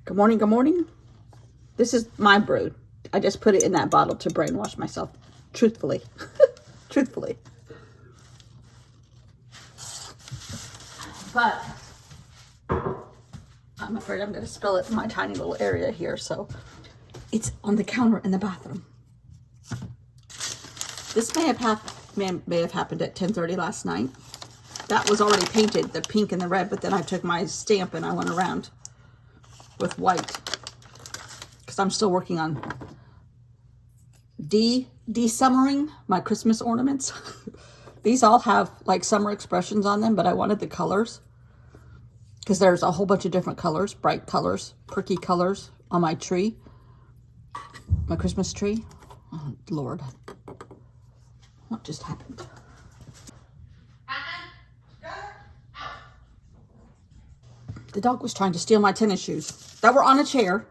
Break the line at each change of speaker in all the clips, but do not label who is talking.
Good morning, good morning. This is my brew. I just put it in that bottle to brainwash myself. Truthfully. Truthfully. But I'm afraid I'm going to spill it in my tiny little area here. So it's on the counter in the bathroom. This may have happened at 10:30 last night. That was already painted, the pink and the red, but then I took my stamp and I went around with white because I'm still working on de-summering my Christmas ornaments. These all have like summer expressions on them, but I wanted the colors because there's a whole bunch of different colors, bright colors, perky colors on my tree, my Christmas tree. Oh, Lord. What just happened? The dog was trying to steal my tennis shoes that were on a chair.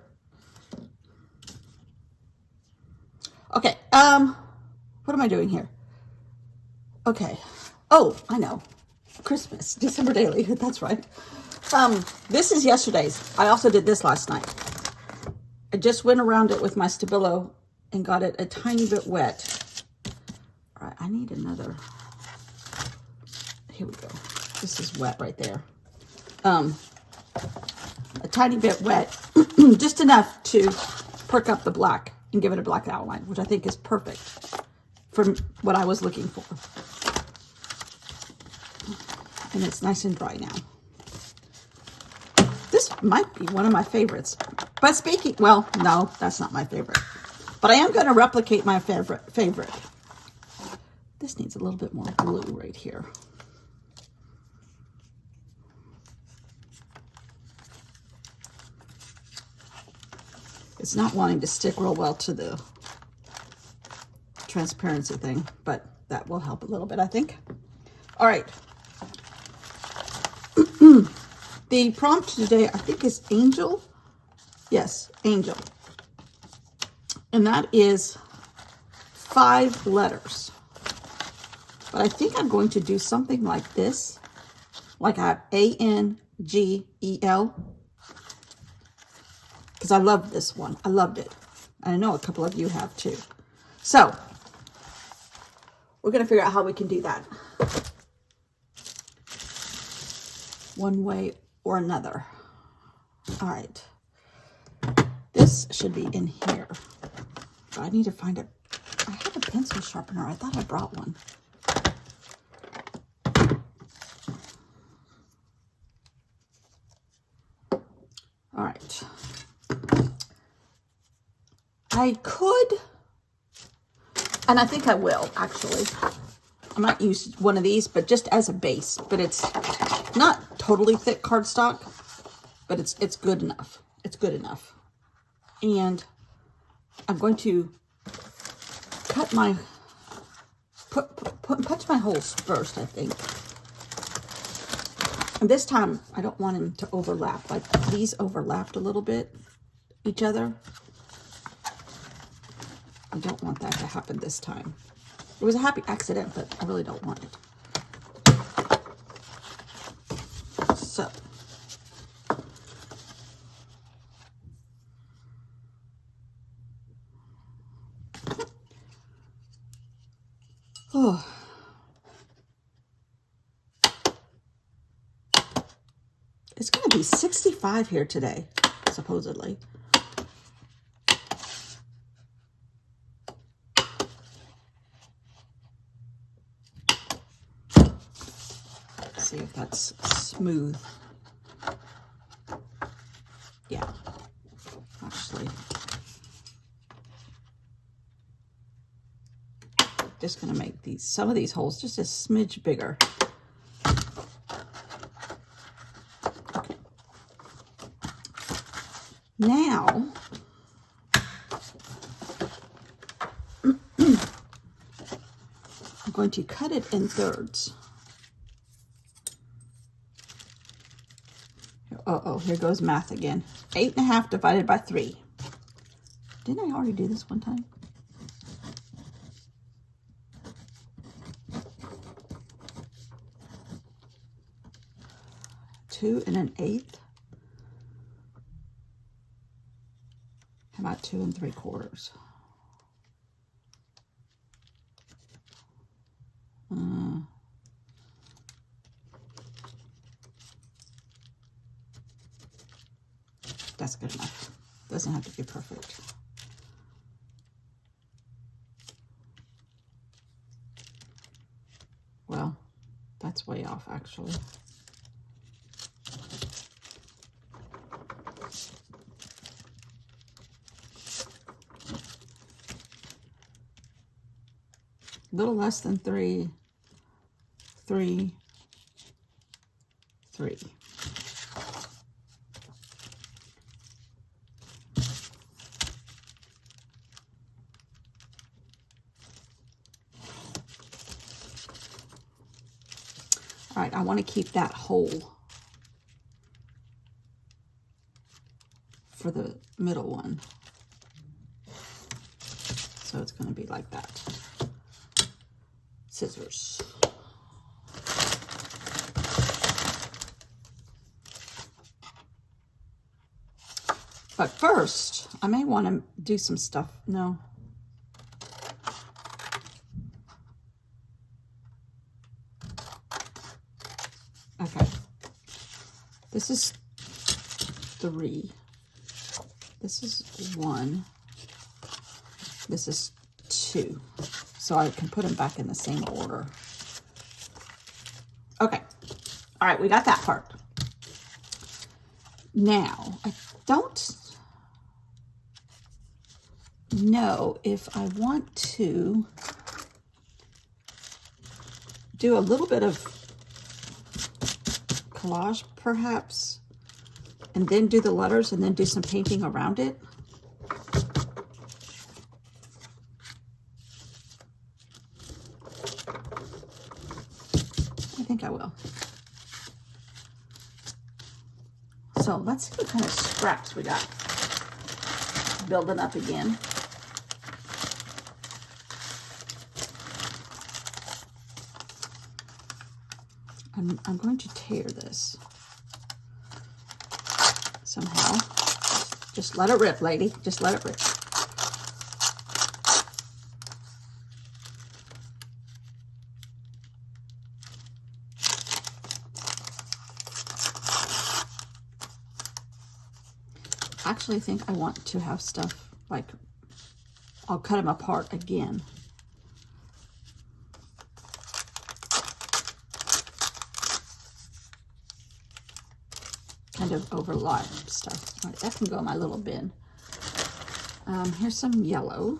Okay, what am I doing here? Okay. Oh, I know. Christmas, December Daily. That's right. This is yesterday's. I also did this last night. I just went around it with my Stabilo and got it a tiny bit wet. All right, I need another. Here we go. This is wet right there. A tiny bit wet, just enough to perk up the black and give it a black outline, which I think is perfect for what I was looking for. And it's nice and dry now. This might be one of my favorites. But speaking, well, no, that's not my favorite. But I am going to replicate my favorite. This needs a little bit more glue right here. It's not wanting to stick real well to the transparency thing, but that will help a little bit, I think. All right. The prompt today, I think, is angel. Yes, angel. And that is 5 letters. But I think I'm going to do something like this. Like I have A-N-G-E-L. Because I loved this one. I loved it. And I know a couple of you have too. So, we're going to figure out how we can do that. One way or another. All right. This should be in here. But I need to find a... I have a pencil sharpener. I thought I brought one. All right. I could, and I think I will, actually. I might use one of these, but just as a base. But it's not totally thick cardstock, but it's good enough. It's good enough. And I'm going to cut my, punch my holes first, I think. And this time, I don't want them to overlap. Like these overlapped a little bit, each other. I don't want that to happen this time. It was a happy accident, but I really don't want it. So. Oh. It's going to be 65 here today, supposedly. See if that's smooth. Yeah, actually. Just gonna make some of these holes just a smidge bigger. Okay. Now, I'm going to cut it in thirds. Oh, here goes math again. 8.5 divided by 3. Didn't I already do this one time? Two and an eighth. got 2 3/4. That's good enough. Doesn't have to be perfect. Well, that's way off actually. A little less than 3, 3, 3. All right, I want to keep that whole for the middle one. So it's going to be like that. Scissors. But first, I may want to do some stuff. No. Okay. This is 3. This is 1. This is 2. So I can put them back in the same order. Okay. All right, we got that part. Now, I don't know if I want to do a little bit of collage, perhaps, and then do the letters and then do some painting around it. I think I will. So let's see what kind of scraps we got building up again. I'm going to tear this somehow. Just let it rip, lady. Just let it rip. I actually think I want to have stuff like, I'll cut them apart again. Kind of overlap stuff. All right, that can go in my little bin. Here's some yellow.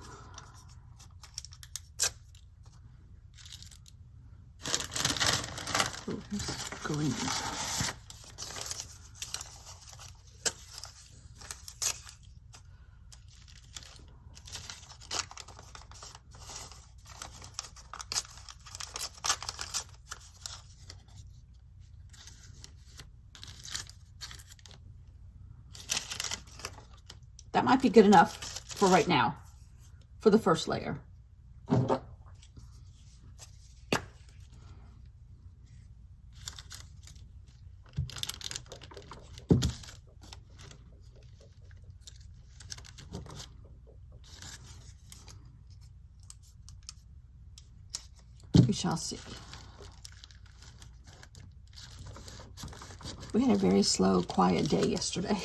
Ooh, here's green. That might be good enough for right now, for the first layer. We shall see. We had a very slow, quiet day yesterday.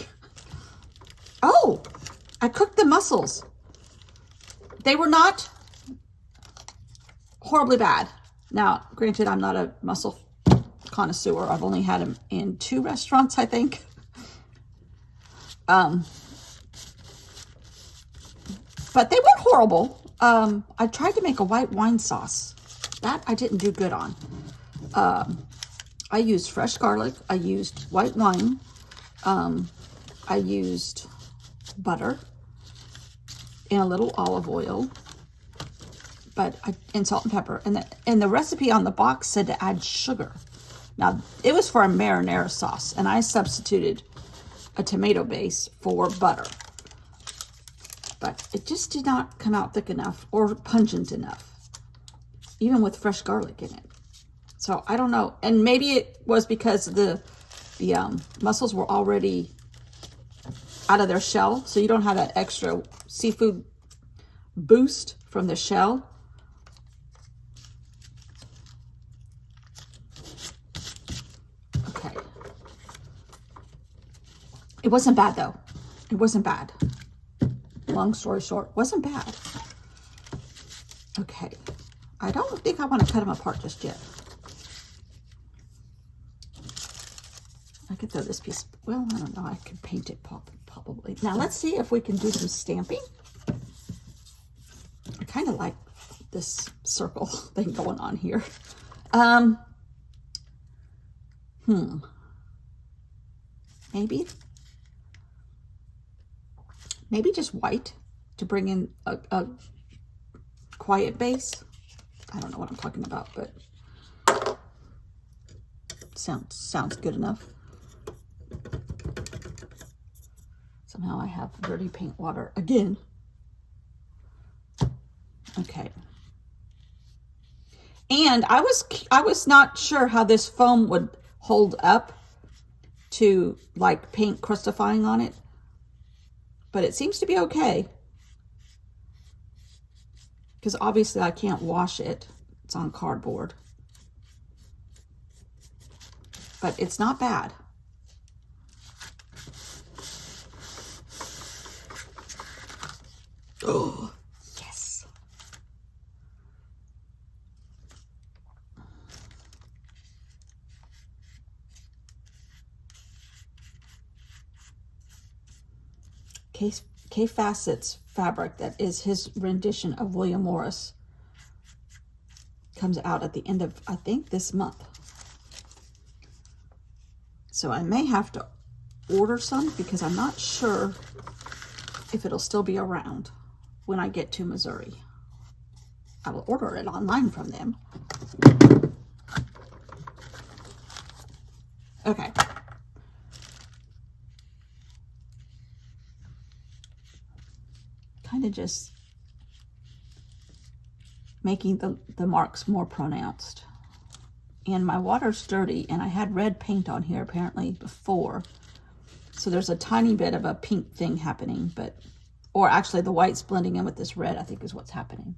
Oh, I cooked the mussels. They were not horribly bad. Now, granted, I'm not a mussel connoisseur. I've only had them in 2 restaurants, I think. But they weren't horrible. I tried to make a white wine sauce. That I didn't do good on. I used fresh garlic. I used white wine. I used butter and a little olive oil, and salt and pepper. And the recipe on the box said to add sugar. Now, it was for a marinara sauce, and I substituted a tomato base for butter. But it just did not come out thick enough or pungent enough, even with fresh garlic in it. So I don't know. And maybe it was because the mussels were already out of their shell, so you don't have that extra seafood boost from the shell. Okay. It wasn't bad though. It wasn't bad. Long story short, wasn't bad. Okay. I don't think I want to cut them apart just yet. I could throw this piece, well, I don't know, I could paint it probably. Now let's see if we can do some stamping. I kind of like this circle thing going on here. Maybe just white to bring in a quiet base. I don't know what I'm talking about, but sounds good enough. Somehow I have dirty paint water again. Okay. And I was not sure how this foam would hold up to like paint crustifying on it, but it seems to be okay. Because obviously I can't wash it. It's on cardboard. But it's not bad. Oh, yes. K Facet's fabric, that is his rendition of William Morris, comes out at the end of, I think, this month. So I may have to order some because I'm not sure if it'll still be around when I get to Missouri. I will order it online from them. Okay. Kind of just making the marks more pronounced. And my water's dirty, and I had red paint on here apparently before. So there's a tiny bit of a pink thing happening, but, or actually the white's blending in with this red, I think is what's happening.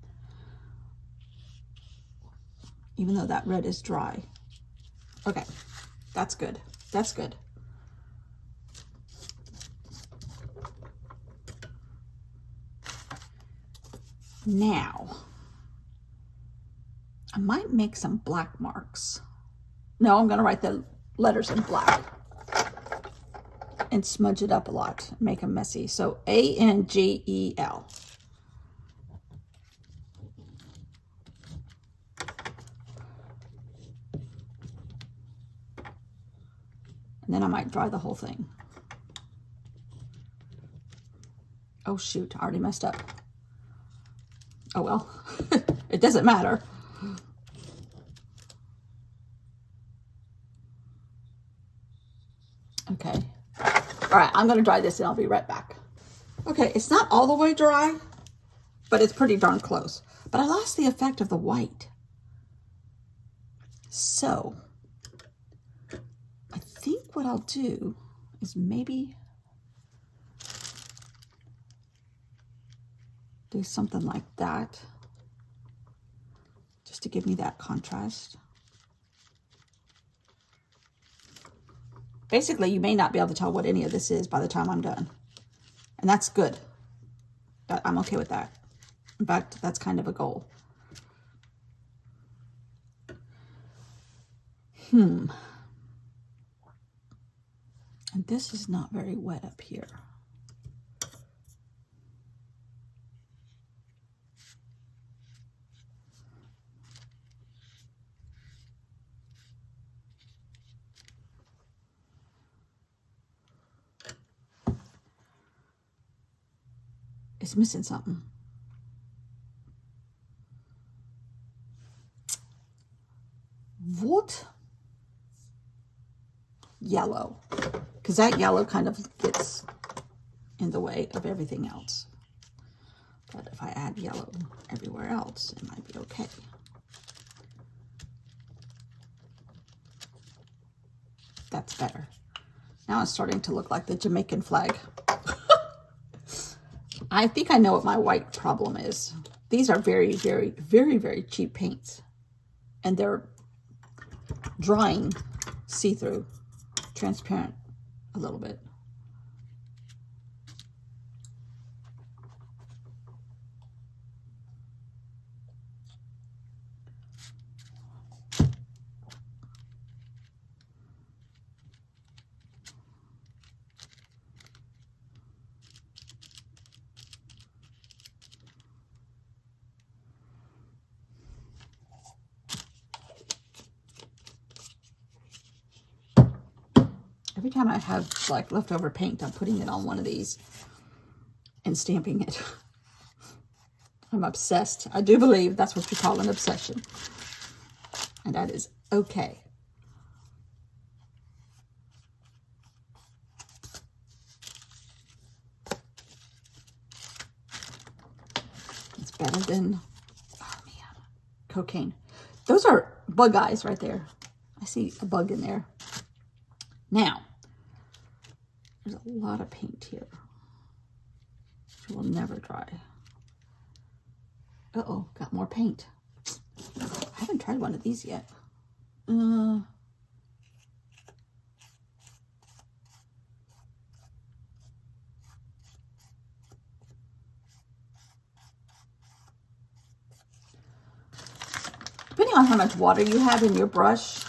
Even though that red is dry. Okay, that's good. That's good. Now, I might make some black marks. No, I'm going to write the letters in black and smudge it up a lot, make them messy. So A-N-G-E-L. And then I might dry the whole thing. Oh shoot, I already messed up. Oh well, it doesn't matter. Okay. All right, I'm gonna dry this and I'll be right back. Okay, it's not all the way dry, but it's pretty darn close. But I lost the effect of the white. So, I think what I'll do is maybe do something like that, just to give me that contrast. Basically, you may not be able to tell what any of this is by the time I'm done. And that's good. I'm okay with that. In fact, that's kind of a goal. And this is not very wet up here. It's missing something. What? Yellow. Because that yellow kind of gets in the way of everything else. But if I add yellow everywhere else, it might be okay. That's better. Now it's starting to look like the Jamaican flag. I think I know what my white problem is. These are very, very, very, very cheap paints. And they're drying see-through, transparent a little bit. Every time I have like leftover paint, I'm putting it on one of these and stamping it. I'm obsessed. I do believe that's what you call an obsession. And that is okay. It's better than, oh man, cocaine. Those are bug eyes right there. I see a bug in there. Now, there's a lot of paint here, which will never dry. Uh-oh, got more paint. I haven't tried one of these yet. Depending on how much water you have in your brush,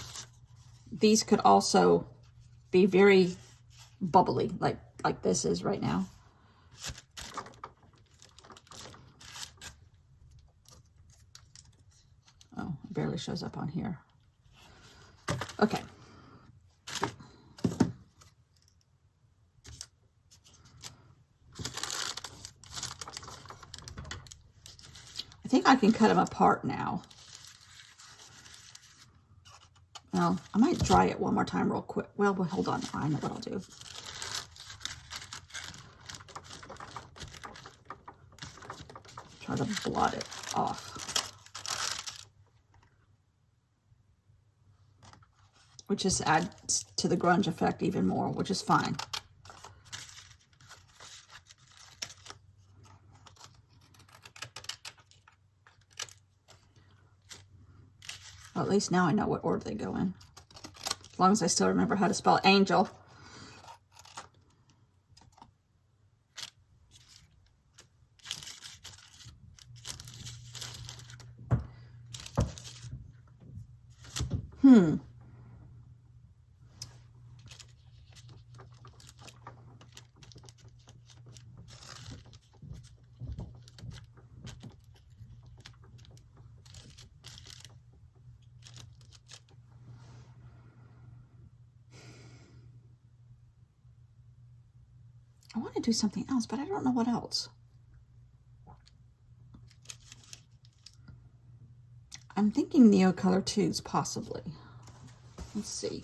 these could also be very bubbly, like this is right now. Oh, it barely shows up on here. Okay. I think I can cut them apart now. Well, I might dry it one more time real quick. Well, hold on. I know what I'll do. Try to blot it off. Which just adds to the grunge effect even more, which is fine. Well, at least now I know what order they go in. As long as I still remember how to spell angel. I want to do something else, but I don't know what else. I'm thinking Neocolor Tubes, possibly. Let's see.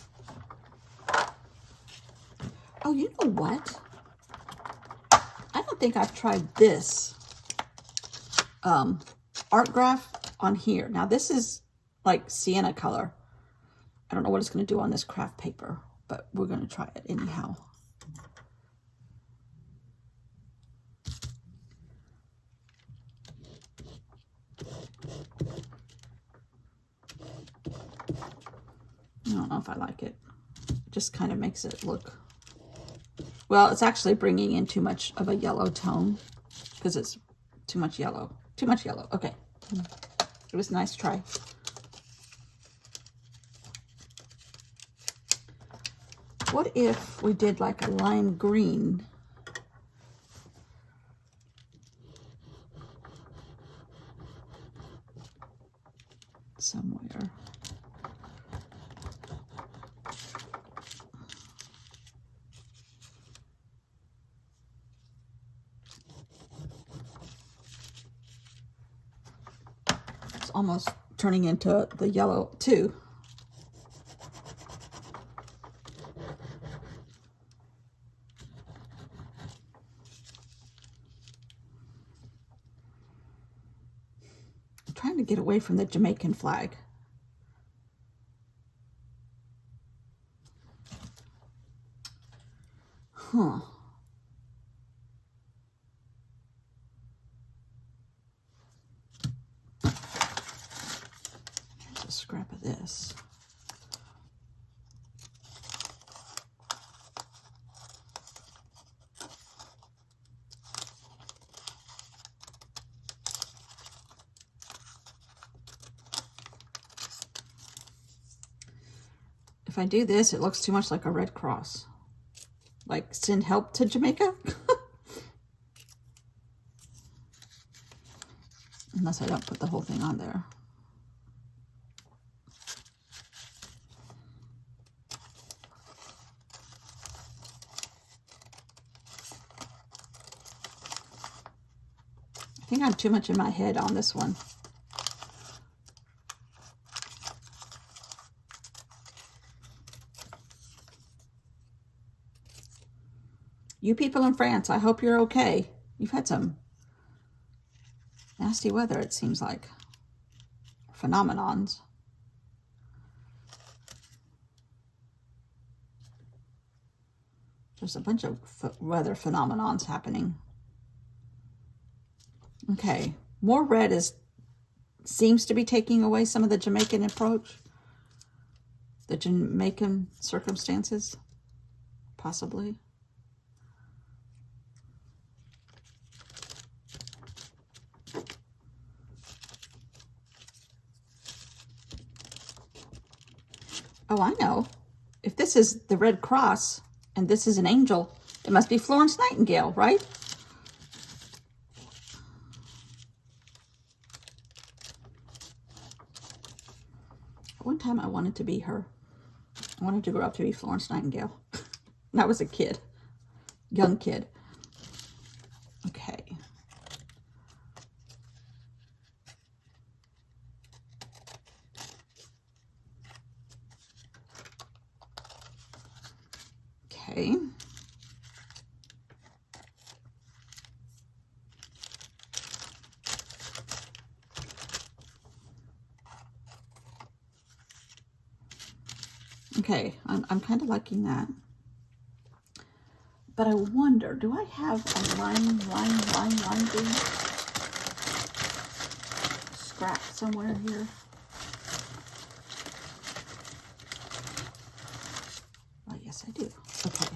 Oh, you know what? I don't think I've tried this art graph on here. Now, this is like sienna color. I don't know what it's going to do on this craft paper, but we're going to try it anyhow. I don't know if I like it. It just kind of makes it look, well, it's actually bringing in too much of a yellow tone because it's too much yellow. Too much yellow. Okay. It was a nice try. What if we did like a lime green? Somewhere. It's almost turning into the yellow too. I'm trying to get away from the Jamaican flag. Huh. scrap of this. If I do this, it looks too much like a Red Cross. Like, send help to Jamaica? Unless I don't put the whole thing on there. I think I'm too much in my head on this one. You people in France, I hope you're okay. You've had some nasty weather, it seems like. Phenomenons. There's a bunch of weather phenomenons happening. Okay, more red seems to be taking away some of the Jamaican approach. The Jamaican circumstances, possibly. Oh, I know. If this is the Red Cross and this is an angel, it must be Florence Nightingale, right? One time I wanted to be her. I wanted to grow up to be Florence Nightingale. When I was a kid, young kid. Okay. Okay. Okay, I'm kind of liking that. But I wonder, do I have a line green scrap somewhere here? Oh, yes, I do. Okay.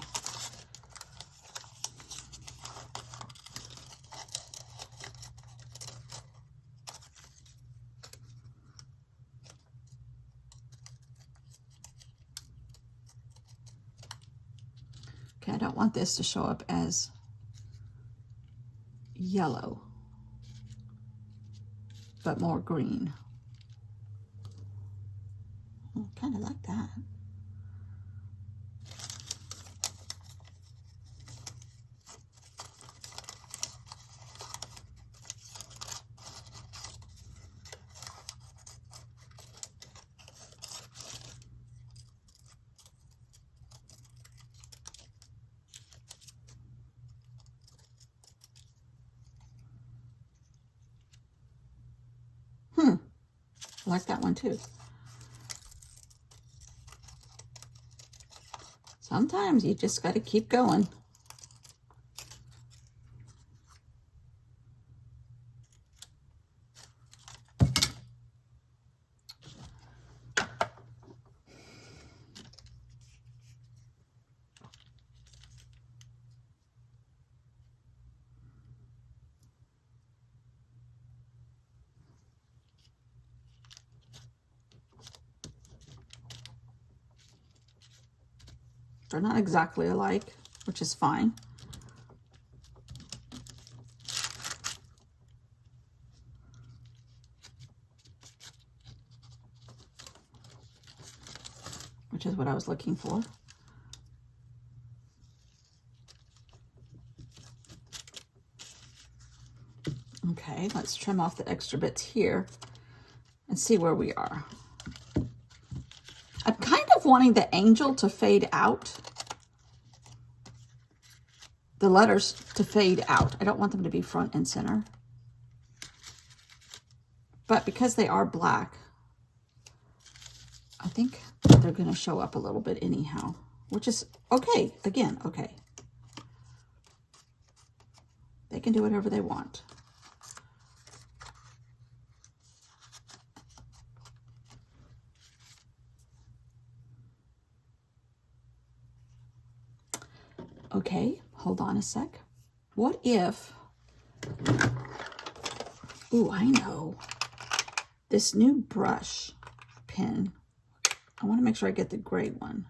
Okay, I don't want this to show up as yellow, but more green. I kind of like that. I like that one too. Sometimes you just got to keep going. They're not exactly alike, which is fine. Which is what I was looking for. Okay, let's trim off the extra bits here and see where we are. I'm kind of wanting the angel to fade out. The letters to fade out. I don't want them to be front and center. But because they are black, I think they're going to show up a little bit anyhow, which is okay. Again, okay. They can do whatever they want. Okay, hold on a sec. What if, ooh, I know, this new brush pen, I want to make sure I get the gray one.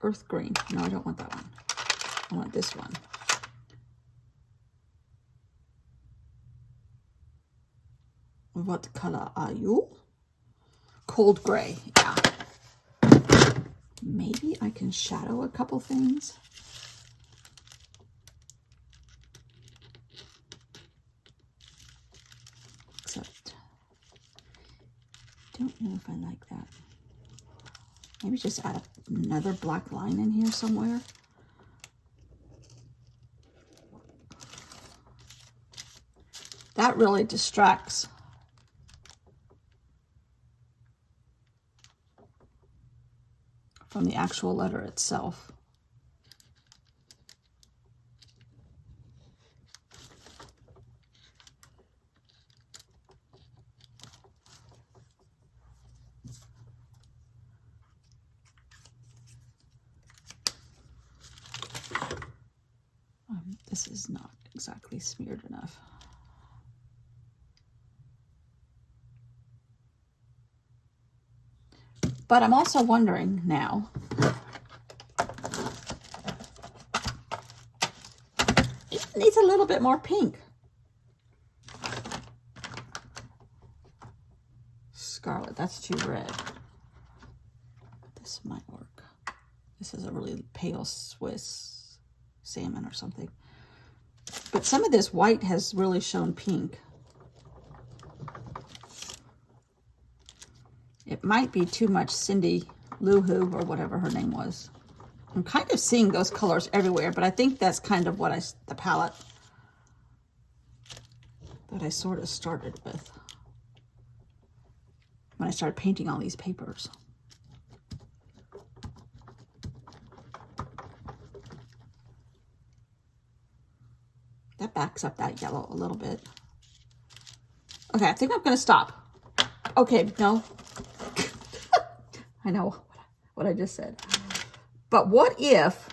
Earth green. No, I don't want that one. I want this one. What color are you? Cold gray, yeah. Maybe I can shadow a couple things. Except, don't know if I like that. Maybe just add another black line in here somewhere. That really distracts. From the actual letter itself. This is not exactly smeared enough. But I'm also wondering now, it needs a little bit more pink. Scarlet, that's too red. This might work. This is a really pale Swiss salmon or something. But some of this white has really shown pink. It might be too much Cindy Lou Who or whatever her name was. I'm kind of seeing those colors everywhere, but I think that's kind of what the palette that I sort of started with when I started painting all these papers. That backs up that yellow a little bit. Okay, I think I'm going to stop. Okay, no. I know what I just said. But what if...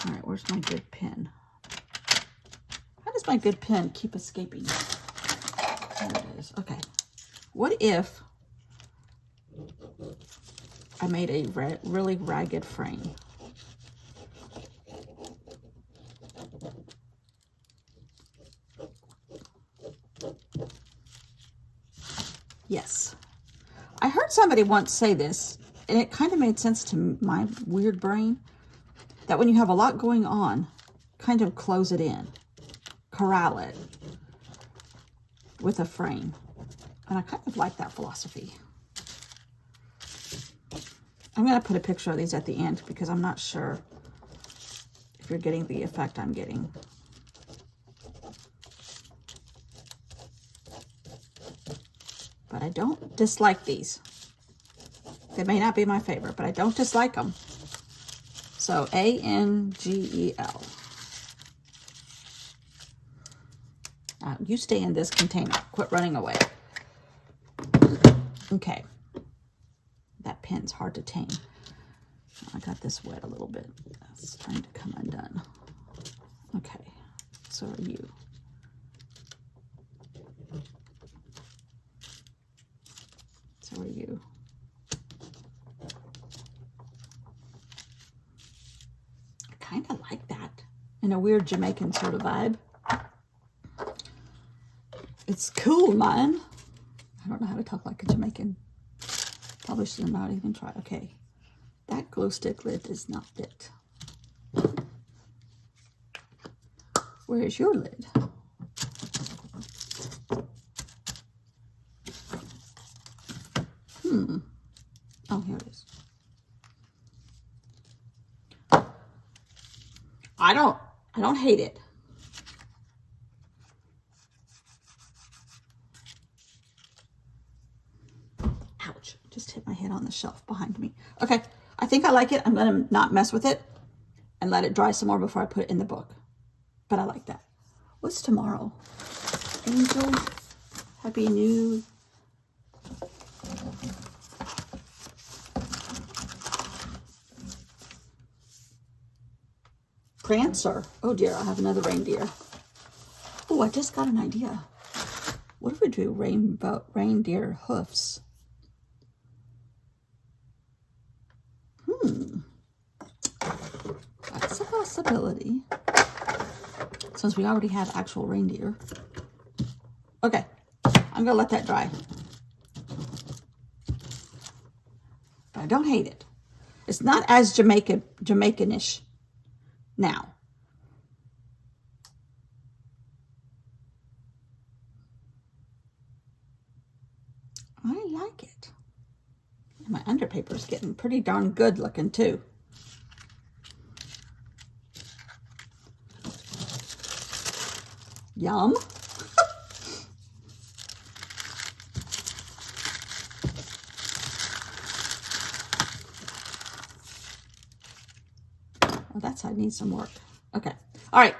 All right, where's my good pen? How does my good pen keep escaping? There it is. Okay. What if I made a really ragged frame? Yes. I heard somebody once say this, and it kind of made sense to my weird brain, that when you have a lot going on, kind of close it in, corral it with a frame. And I kind of like that philosophy. I'm going to put a picture of these at the end because I'm not sure if you're getting the effect I'm getting. But I don't dislike these. They may not be my favorite, but I don't dislike them. So A-N-G-E-L. You stay in this container. Quit running away. Okay. That pen's hard to tame. I got this wet a little bit. It's trying to come undone. Okay. So are you. So are you. I kind of like that. In a weird Jamaican sort of vibe. It's cool, man. I don't know how to talk like a Jamaican. Probably should not even try. Okay. That glow stick lid is not it. Where is your lid? Oh, here it is. I don't hate it. Ouch. Just hit my head on the shelf behind me. Okay. I think I like it. I'm going to not mess with it and let it dry some more before I put it in the book. But I like that. What's tomorrow? Angel. Happy New Prancer. Oh dear, I have another reindeer. Oh, I just got an idea. What if we do reindeer hoofs? That's a possibility. Since we already have actual reindeer. Okay, I'm gonna let that dry. But I don't hate it. It's not as Jamaican-ish now. I like it. And my underpaper is getting pretty darn good looking too. Yum. Well, that side needs some work. Okay. All right.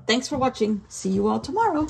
Thanks for watching. See you all tomorrow.